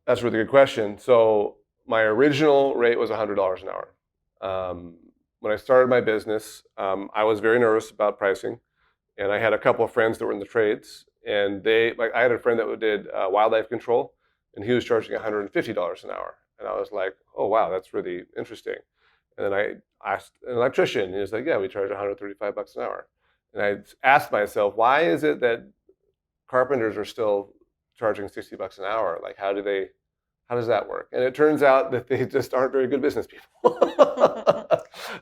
That's a really good question. So my original rate was $100 an hour. When I started my business, I was very nervous about pricing, and I had a couple of friends that were in the trades, and I had a friend that did wildlife control, and he was charging $150 an hour, and I was like, oh wow, that's really interesting. And then I asked an electrician, and he was like, yeah, we charge $135 an hour. And I asked myself, why is it that carpenters are still charging $60 an hour? Like, how does that work? And it turns out that they just aren't very good business people.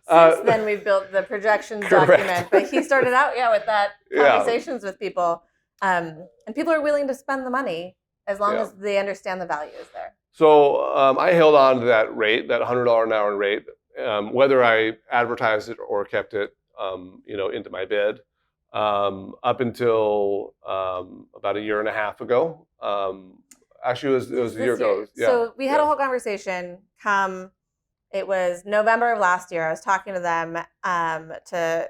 Since then, we've built the projections document, but he started out, with that conversations with people. And people are willing to spend the money as long as they understand the value is there. So I held on to that rate, that $100 an hour rate, whether I advertised it or kept it, into my bid, up until about a year and a half ago. Actually, it was a year ago. Yeah. So we had a whole conversation. It was November of last year. I was talking to them, to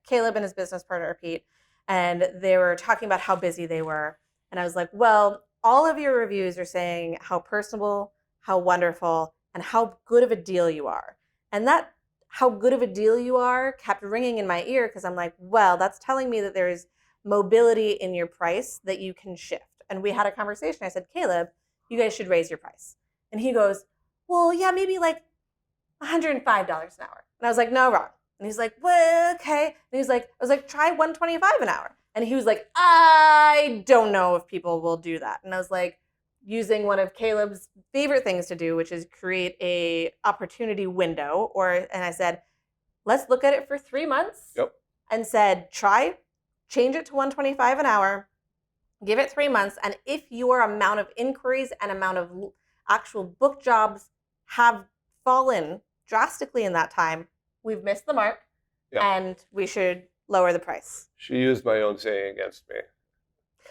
Caleb and his business partner, Pete, and they were talking about how busy they were. And I was like, well, all of your reviews are saying how personable, how wonderful, and how good of a deal you are. And that how good of a deal you are kept ringing in my ear because I'm like, well, that's telling me that there is mobility in your price that you can shift. And we had a conversation. I said, Caleb, you guys should raise your price. And he goes, well, yeah, maybe like $105 an hour. And I was like, no, wrong. And he's like, well, okay. And he's like, I was like, try $125 an hour. And he was like, I don't know if people will do that. And I was like, using one of Caleb's favorite things to do, which is create a opportunity window. And I said, let's look at it for 3 months. Yep. And said, change it to $125 an hour. Give it 3 months, and if your amount of inquiries and amount of actual book jobs have fallen drastically in that time, we've missed the mark, and we should lower the price. She used my own saying against me.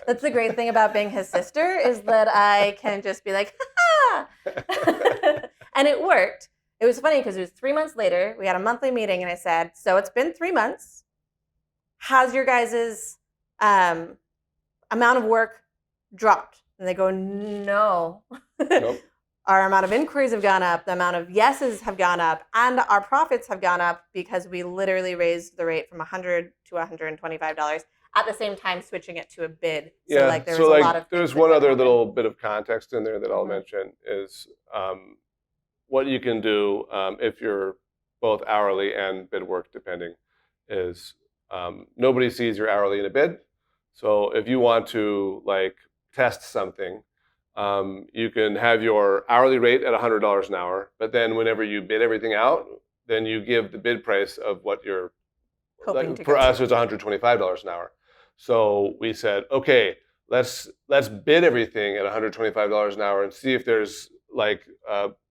That's the great thing about being his sister, is that I can just be like, ha ha! And it worked. It was funny because it was 3 months later. We had a monthly meeting, and I said, so it's been 3 months. How's your guys' amount of work dropped? And they go, no. Nope. Our amount of inquiries have gone up, the amount of yeses have gone up, and our profits have gone up because we literally raised the rate from $100 to $125 at the same time switching it to a bid. So there was a lot of there's one other little bit of context in there that I'll mention is what you can do if you're both hourly and bid work depending is nobody sees your hourly in a bid. So if you want to test something, you can have your hourly rate at $100 an hour, but then whenever you bid everything out, then you give the bid price of what you're hoping to for get us, to. it's $125 an hour. So we said, okay, let's bid everything at $125 an hour and see if there's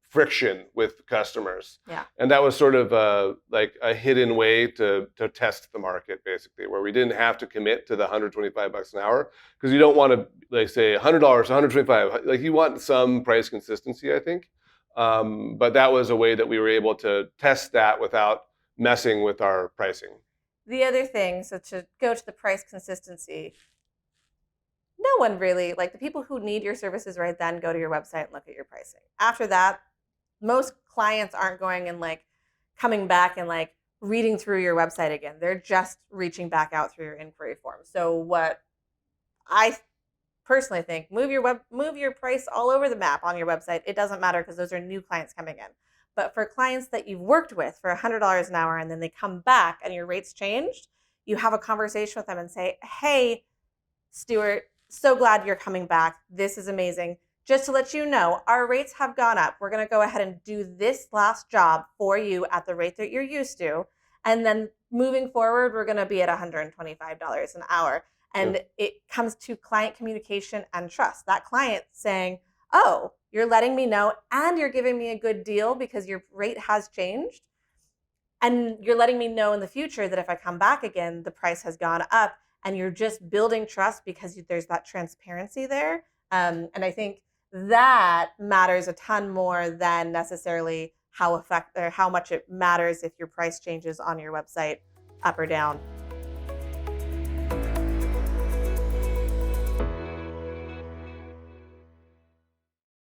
friction with customers. Yeah. And that was sort of a hidden way to test the market, basically, where we didn't have to commit to the $125 an hour because you don't want to say $100, $125. You want some price consistency, I think. But that was a way that we were able to test that without messing with our pricing. The other thing, so to go to the price consistency, no one really, the people who need your services right then go to your website and look at your pricing. After that, most clients aren't going and coming back and reading through your website again. They're just reaching back out through your inquiry form. So what I personally think, move your price all over the map on your website. It doesn't matter because those are new clients coming in. But for clients that you've worked with for $100 an hour and then they come back and your rates changed, you have a conversation with them and say, hey, Stuart, so glad you're coming back. This is amazing. Just to let you know, our rates have gone up. We're going to go ahead and do this last job for you at the rate that you're used to. And then moving forward, we're going to be at $125 an hour. And it comes to client communication and trust. That client saying, oh, you're letting me know and you're giving me a good deal because your rate has changed. And you're letting me know in the future that if I come back again, the price has gone up. And you're just building trust because there's that transparency there. And I think that matters a ton more than necessarily how much it matters if your price changes on your website up or down.